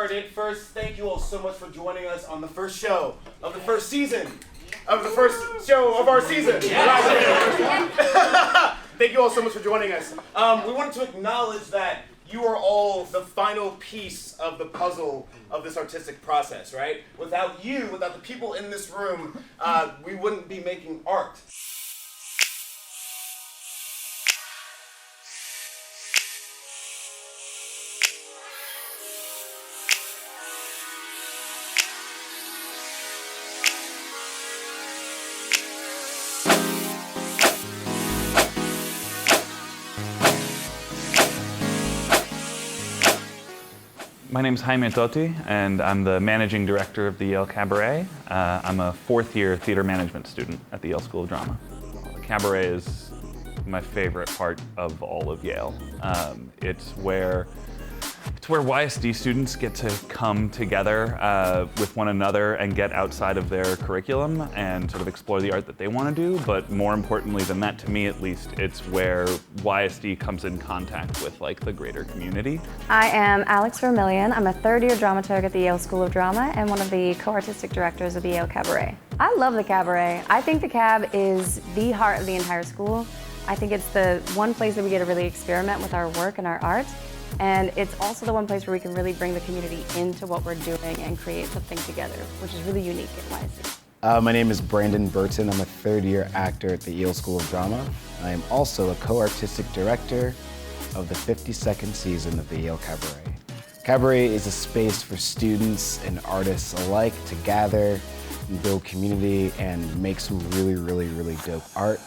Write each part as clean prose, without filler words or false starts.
started. First, thank you all so much for joining us on the first show of the first season of the first show of our season. Thank you all so much for joining us. We wanted to acknowledge that you are all the final piece of the puzzle of this artistic process, right? Without you, without the people in this room, we wouldn't be making art. My name's Jaime TOTTI, and I'm the managing director of the Yale Cabaret. I'm a fourth-year theater management student at the Yale School of Drama. The Cabaret is my favorite part of all of Yale. It's where YSD students get to come together with one another and get outside of their curriculum and sort of explore the art that they want to do. But more importantly than that, to me at least, it's where YSD comes in contact with like the greater community. I am Alex Vermillion. I'm a third-year dramaturg at the Yale School of Drama and one of the co-artistic directors of the Yale Cabaret. I love the Cabaret. I think the Cab is the heart of the entire school. I think it's the one place that we get to really experiment with our work and our art. And it's also the one place where we can really bring the community into what we're doing and create something together, which is really unique at YSD. My name is BURTON. I'm a third-year actor at the Yale School of Drama. I am also a co-artistic director of the 52nd season of the Yale Cabaret. Cabaret is a space for students and artists alike to gather and build community and make some really dope art.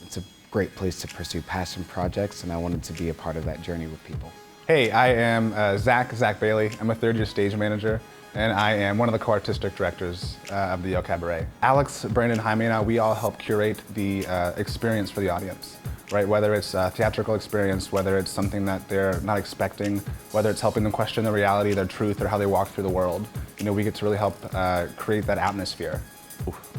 It's a great place to pursue passion projects, and I wanted to be a part of that journey with people. Hey, I am Zach Bailey. I'm a third-year stage manager, and I am one of the co-artistic directors of the Yale Cabaret. Alex, Brandon, Jaime, and I, we all help curate the experience for the audience, right? Whether it's a theatrical experience, whether it's something that they're not expecting, whether it's helping them question the reality, their truth, or how they walk through the world. You know, we get to really help create that atmosphere.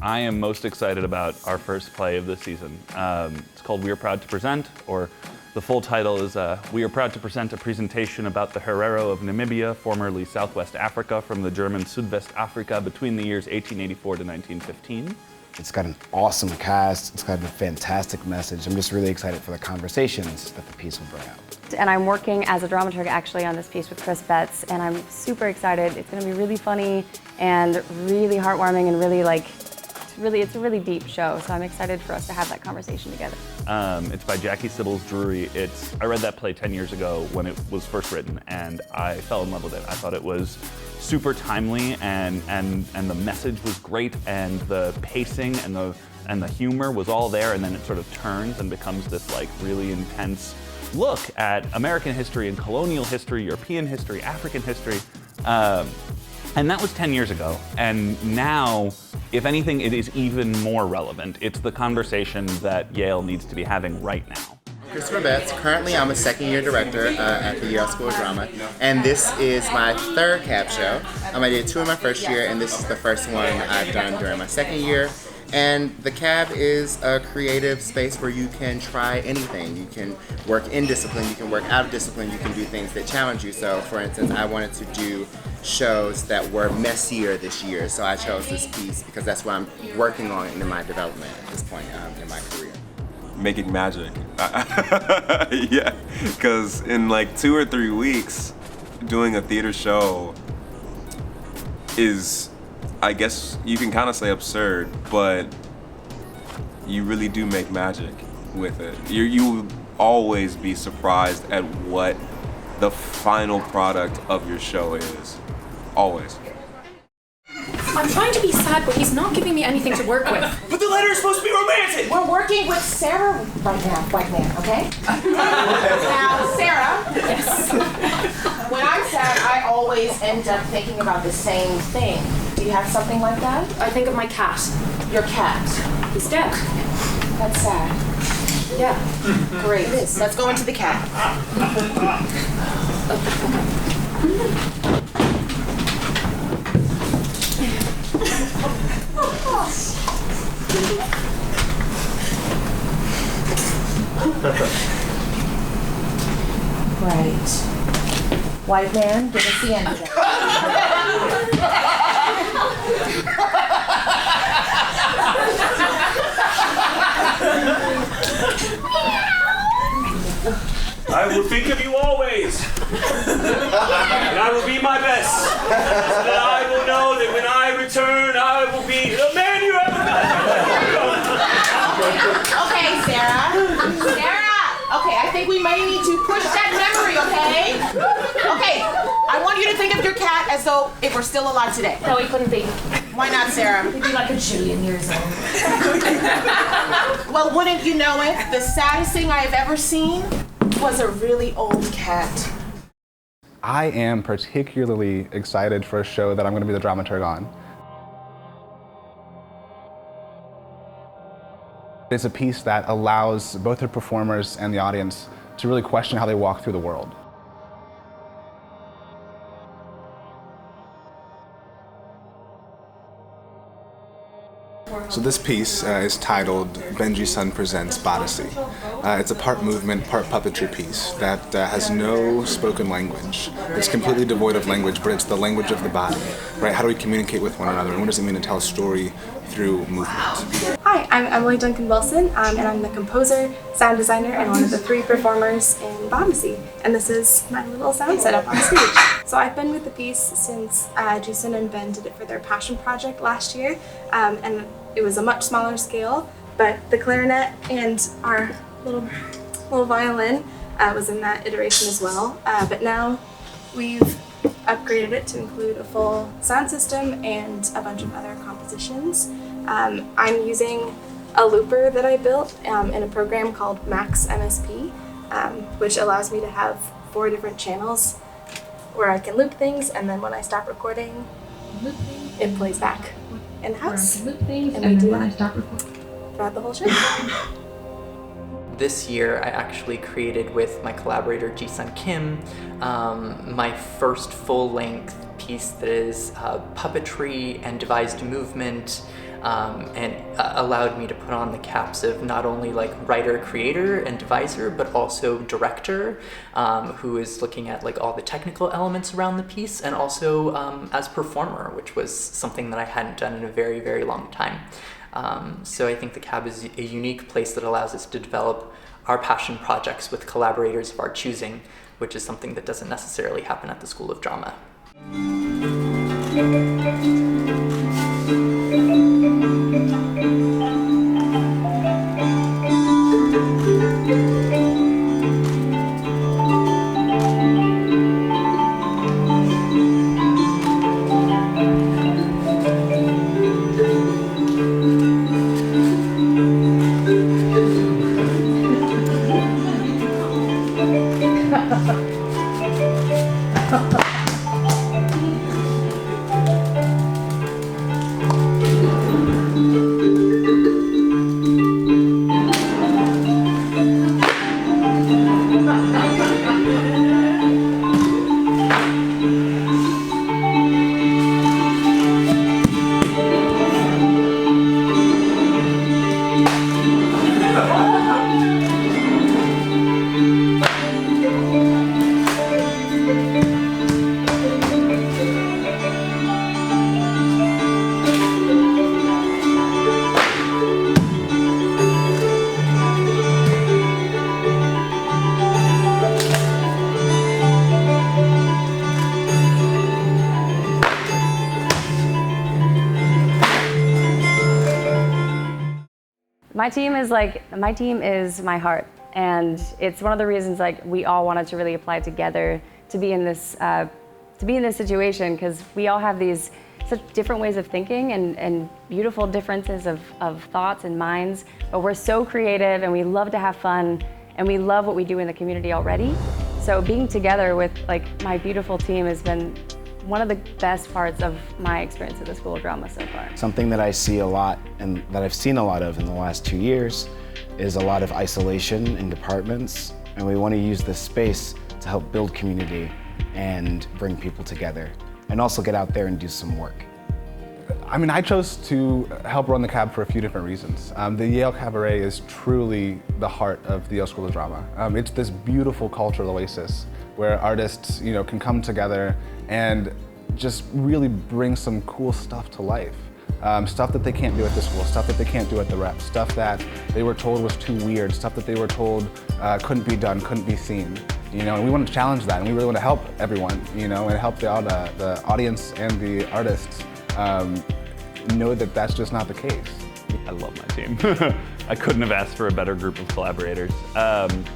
I am most excited about our first play of the season. It's called We Are Proud to Present, or the full title is We Are Proud to Present a presentation about the Herero of Namibia, formerly Southwest Africa, from the German Südwest Africa between the years 1884 to 1915. It's got an awesome cast, it's got a fantastic message. I'm just really excited for the conversations that the piece will bring out. And I'm working as a dramaturg actually on this piece with Chris Betts, and I'm super excited. It's going to be really funny and really heartwarming and really it's a really deep show, so I'm excited for us to have that conversation together. It's by Jackie Sybil's Drury. I read that play 10 years ago when it was first written, and I fell in love with it. I thought it was super timely, and the message was great, and the pacing and the humor was all there, and then it sort of turns and becomes this like really intense look at American history and colonial history, European history, African history. And that was 10 years ago. And now, if anything, it is even more relevant. It's the conversation that Yale needs to be having right now. Christopher Betts. Currently, I'm a second-year director at the Yale School of Drama, and this is my third Cab show. I did two in my first year, and this is the first one I've done during my second year. And the Cab is a creative space where you can try anything. You can work in discipline, you can work out of discipline, you can do things that challenge you. So, for instance, I wanted to do shows that were messier this year, so I chose this piece because that's what I'm working on in my development at this point in my career. Making magic. Yeah, because in like 2 or 3 weeks, doing a theater show is, I guess you can kind of say absurd, but you really do make magic with it. You will always be surprised at what the final product of your show is. Always. I'm trying to be sad, but he's not giving me anything to work with. But the letter is supposed to be romantic! We're working with Sarah right now, white man, okay? Now, Sarah. Yes. When I'm sad, I always end up thinking about the same thing. Do you have something like that? I think of my cat. Your cat. He's dead. That's sad. Yeah. Great. Let's go into the cat. Right. White man, give us the end. I will think of you always, and I will be my best, so that I will know that when I return, I will be the man you ever Okay, Sarah. Okay, I think we may need to push that memory, okay? Okay, I want you to think of your cat as though it were still alive today. No, he couldn't be. Why not, Sarah? He'd be like a jillion years old. Well, wouldn't you know it? The saddest thing I have ever seen was a really old cat. I am particularly excited for a show that I'm going to be the dramaturg on. It's a piece that allows both the performers and the audience to really question how they walk through the world. So this piece is titled Benjisun Presents Bodyssey. It's a part movement, part puppetry piece that has no spoken language. It's completely devoid of language, but it's the language of the body, right? How do we communicate with one another, and what does it mean to tell a story through movement? Hi, I'm Emily Duncan Wilson, and I'm the composer, sound designer, and one of the 3 performers in Bodyssey. And this is my little sound setup on stage. So I've been with the piece since Jason and Ben did it for their passion project last year, and it was a much smaller scale, but the clarinet and our little violin was in that iteration as well. But now we've upgraded it to include a full sound system and a bunch of other compositions. I'm using a looper that I built in a program called Max MSP, which allows me to have 4 different channels where I can loop things, and then when I stop recording, it plays back in the house. And we do that throughout the whole show. This year, I actually created with my collaborator Ji-sun Kim my first full-length piece that is puppetry and devised movement, and allowed me to put on the caps of not only like writer, creator, and deviser, but also director, who is looking at like all the technical elements around the piece, and also as performer, which was something that I hadn't done in a very, very long time. So I think the CAB is a unique place that allows us to develop our passion projects with collaborators of our choosing, which is something that doesn't necessarily happen at the School of Drama. My team is my heart, and it's one of the reasons like we all wanted to really apply together to be in this situation, because we all have these such different ways of thinking and beautiful differences of thoughts and minds, but we're so creative and we love to have fun and we love what we do in the community already. So being together with like my beautiful team has been one of the best parts of my experience at the School of Drama so far. Something that I see a lot and that I've seen a lot of in the last 2 years is a lot of isolation in departments, and we want to use this space to help build community and bring people together and also get out there and do some work. I mean, I chose to help run the CAB for a few different reasons. The Yale Cabaret is truly the heart of the Yale School of Drama. It's this beautiful cultural oasis where artists, can come together and just really bring some cool stuff to life. Stuff that they can't do at the school, stuff that they can't do at the rep, stuff that they were told was too weird, stuff that they were told couldn't be done, couldn't be seen. And we want to challenge that, and we really want to help everyone, and help the audience and the artists know that that's just not the case. I love my team. I couldn't have asked for a better group of collaborators.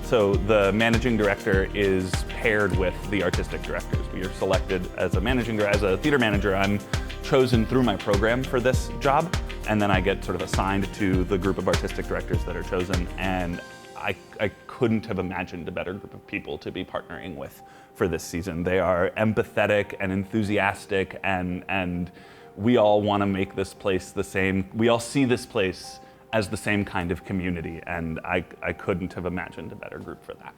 So the managing director is paired with the artistic directors. We are selected as a theater manager. I'm chosen through my program for this job, and then I get sort of assigned to the group of artistic directors that are chosen, and I couldn't have imagined a better group of people to be partnering with for this season. They are empathetic and enthusiastic, and we all want to make this place the same. We all see this place as the same kind of community, and I couldn't have imagined a better group for that.